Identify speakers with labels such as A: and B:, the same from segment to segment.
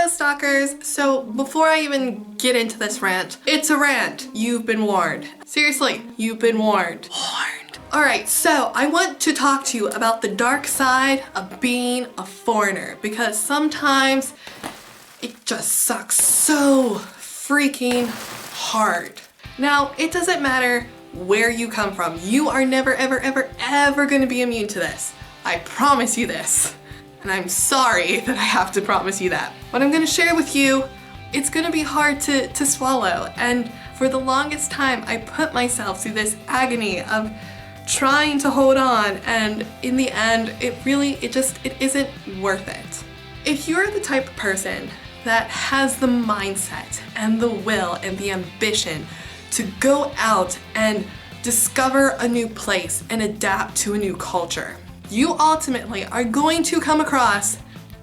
A: Hello stalkers! So before I even get into this rant, it's a rant. You've been warned. Seriously, you've been warned. Alright, so I want to talk to you about the dark side of being a foreigner because sometimes it just sucks so freaking hard. Now, it doesn't matter where you come from. You are never ever gonna be immune to this. I promise you this. And I'm sorry that I have to promise you that. What I'm gonna share with you, it's gonna be hard to swallow. And for the longest time, I put myself through this agony of trying to hold on, and in the end, it isn't worth it. If you're the type of person that has the mindset and the will and the ambition to go out and discover a new place and adapt to a new culture, you ultimately are going to come across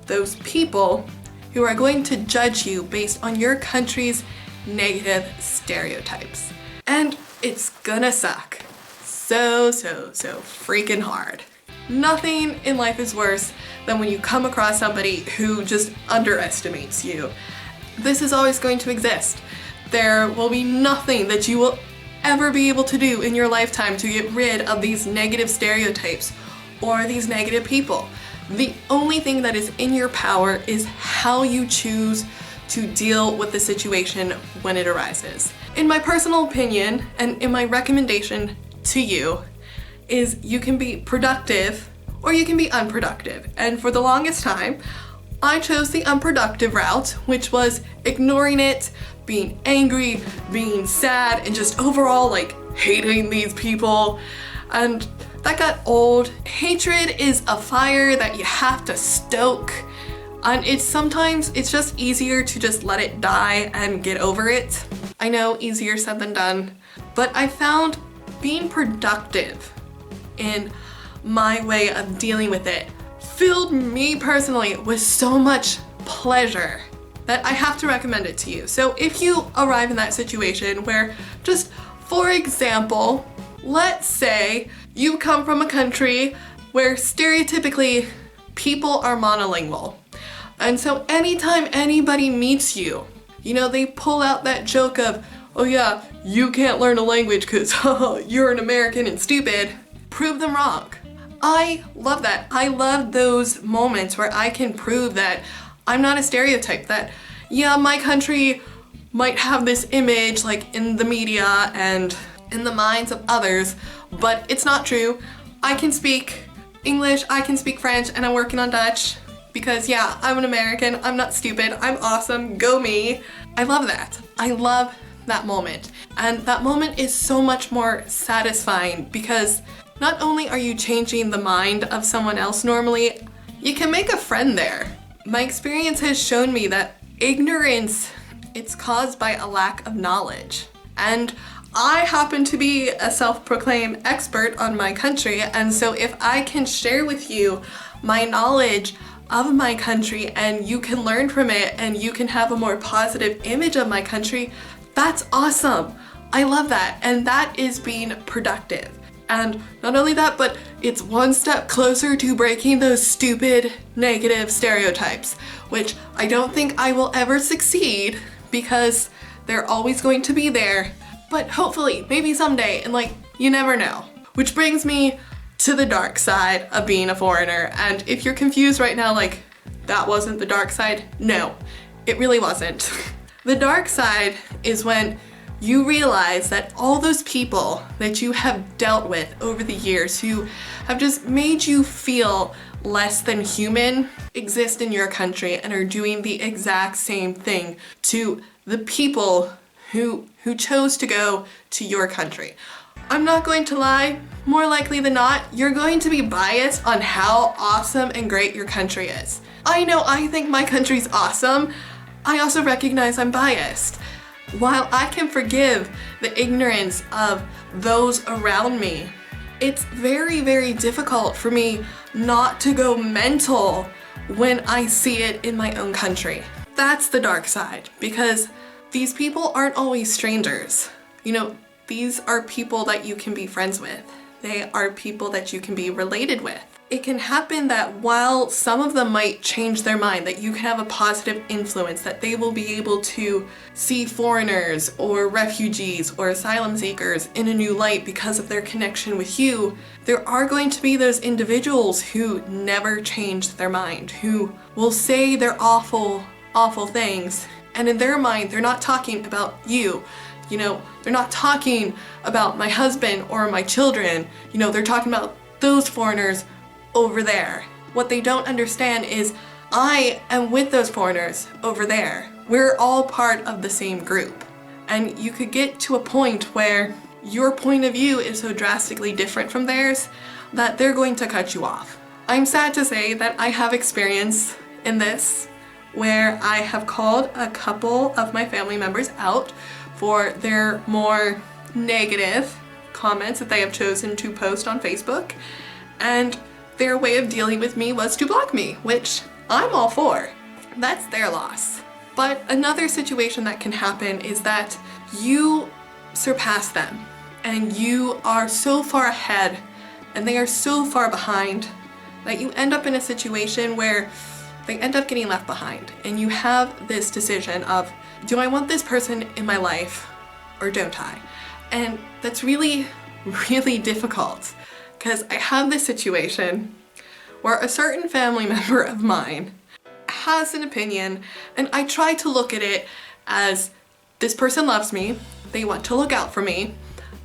A: those people who are going to judge you based on your country's negative stereotypes. And it's gonna suck so freaking hard. Nothing in life is worse than when you come across somebody who just underestimates you. This is always going to exist. There will be nothing that you will ever be able to do in your lifetime to get rid of these negative stereotypes or these negative people. The only thing that is in your power is how you choose to deal with the situation when it arises. In my personal opinion, and in my recommendation to you, is you can be productive or you can be unproductive. And for the longest time, I chose the unproductive route, which was ignoring it, being angry, being sad, and just overall like hating these people. And that got old. Hatred is a fire that you have to stoke. And sometimes it's just easier to just let it die and get over it. I know, easier said than done. But I found being productive in my way of dealing with it filled me personally with so much pleasure that I have to recommend it to you. So if you arrive in that situation where, just for example, let's say you come from a country where stereotypically people are monolingual. And so anytime anybody meets you, you know, they pull out that joke of, oh yeah, you can't learn a language because you're an American and stupid. Prove them wrong. I love that. I love those moments where I can prove that I'm not a stereotype, that yeah, my country might have this image like in the media and in the minds of others, but it's not true. I can speak English, I can speak French, and I'm working on Dutch because yeah, I'm an American, I'm not stupid, I'm awesome, go me. I love that. I love that moment. And that moment is so much more satisfying because not only are you changing the mind of someone else normally, you can make a friend there. My experience has shown me that ignorance, it's caused by a lack of knowledge. And I happen to be a self-proclaimed expert on my country, and so if I can share with you my knowledge of my country and you can learn from it and you can have a more positive image of my country, that's awesome. I love that, and that is being productive. And not only that, but it's one step closer to breaking those stupid negative stereotypes, which I don't think I will ever succeed because they're always going to be there. But hopefully, maybe someday, and like, you never know. Which brings me to the dark side of being a foreigner. And if you're confused right now, like, that wasn't the dark side, no, it really wasn't. The dark side is when you realize that all those people that you have dealt with over the years who have just made you feel less than human exist in your country and are doing the exact same thing to the people who chose to go to your country. I'm not going to lie, more likely than not, you're going to be biased on how awesome and great your country is. I know I think my country's awesome. I also recognize I'm biased. While I can forgive the ignorance of those around me, it's very difficult for me not to go mental when I see it in my own country. That's the dark side, because these people aren't always strangers. You know, these are people that you can be friends with. They are people that you can be related with. it can happen that while some of them might change their mind, that you can have a positive influence, that they will be able to see foreigners or refugees or asylum seekers in a new light because of their connection with you, there are going to be those individuals who never change their mind, who will say their awful, awful things, and in their mind, they're not talking about you. You know, they're not talking about my husband or my children. You know, they're talking about those foreigners over there. What they don't understand is I am with those foreigners over there. We're all part of the same group. And you could get to a point where your point of view is so drastically different from theirs that they're going to cut you off. I'm sad to say that I have experience in this, where I have called a couple of my family members out for their more negative comments that they have chosen to post on Facebook, and their way of dealing with me was to block me, which I'm all for. That's their loss. But another situation that can happen is that you surpass them and you are so far ahead and they are so far behind that you end up in a situation where they end up getting left behind, and you have this decision of, do I want this person in my life or don't I? And that's really, really difficult, because I have this situation where a certain family member of mine has an opinion, and I try to look at it as, this person loves me, they want to look out for me,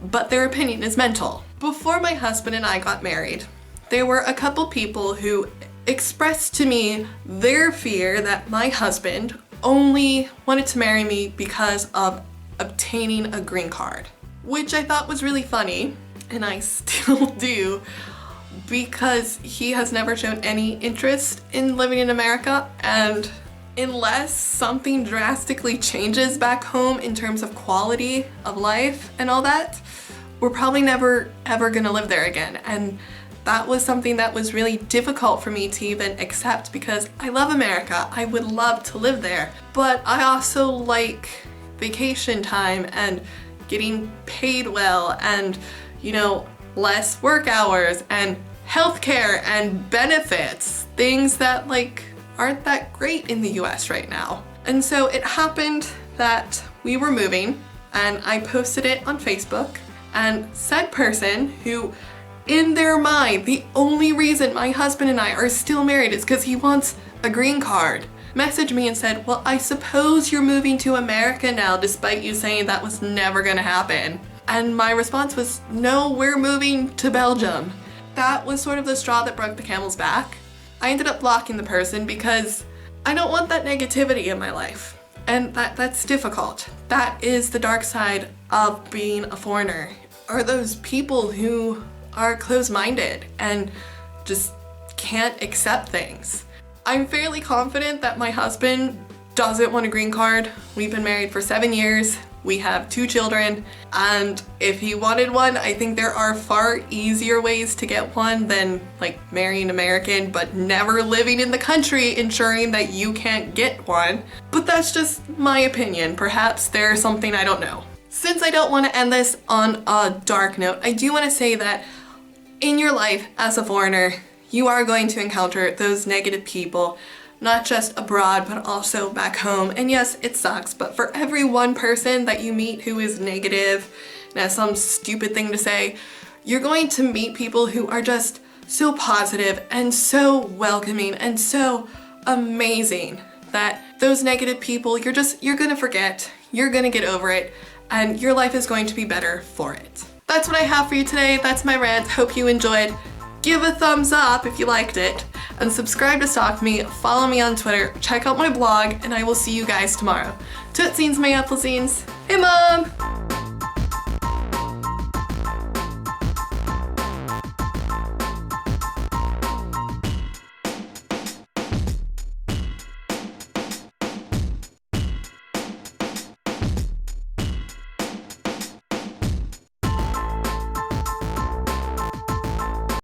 A: but their opinion is mental. Before my husband and I got married, there were a couple people who expressed to me their fear that my husband only wanted to marry me because of obtaining a green card, which I thought was really funny, and I still do, because he has never shown any interest in living in America, and unless something drastically changes back home in terms of quality of life and all that, we're probably never ever gonna live there again. And that was something that was really difficult for me to even accept, because I love America, I would love to live there, but I also like vacation time and getting paid well and, you know, less work hours and healthcare and benefits, things that like aren't that great in the US right now. And so it happened that we were moving and I posted it on Facebook, and said person who, in their mind, the only reason my husband and I are still married is because he wants a green card, messaged me and said, well, I suppose you're moving to America now despite you saying that was never gonna happen. And my response was, no, we're moving to Belgium. That was sort of the straw that broke the camel's back. I ended up blocking the person because I don't want that negativity in my life. And that's difficult. That is the dark side of being a foreigner, are those people who are closed-minded and just can't accept things. I'm fairly confident that my husband doesn't want a green card. We've been married for 7 years. We have 2 children, and if he wanted one, I think there are far easier ways to get one than like marrying an American but never living in the country, ensuring that you can't get one. But that's just my opinion. Perhaps there's something I don't know. Since I don't want to end this on a dark note, I do want to say that in your life as a foreigner, you are going to encounter those negative people, not just abroad, but also back home. And yes, it sucks, but for every one person that you meet who is negative and has some stupid thing to say, you're going to meet people who are just so positive and so welcoming and so amazing that those negative people, you're gonna forget, you're gonna get over it, and your life is going to be better for it. That's what I have for you today. That's my rant. Hope you enjoyed. Give a thumbs up if you liked it, and subscribe to stalk me, follow me on Twitter, check out my blog, and I will see you guys tomorrow. Tootsies, my apple scenes. Hey, Mom!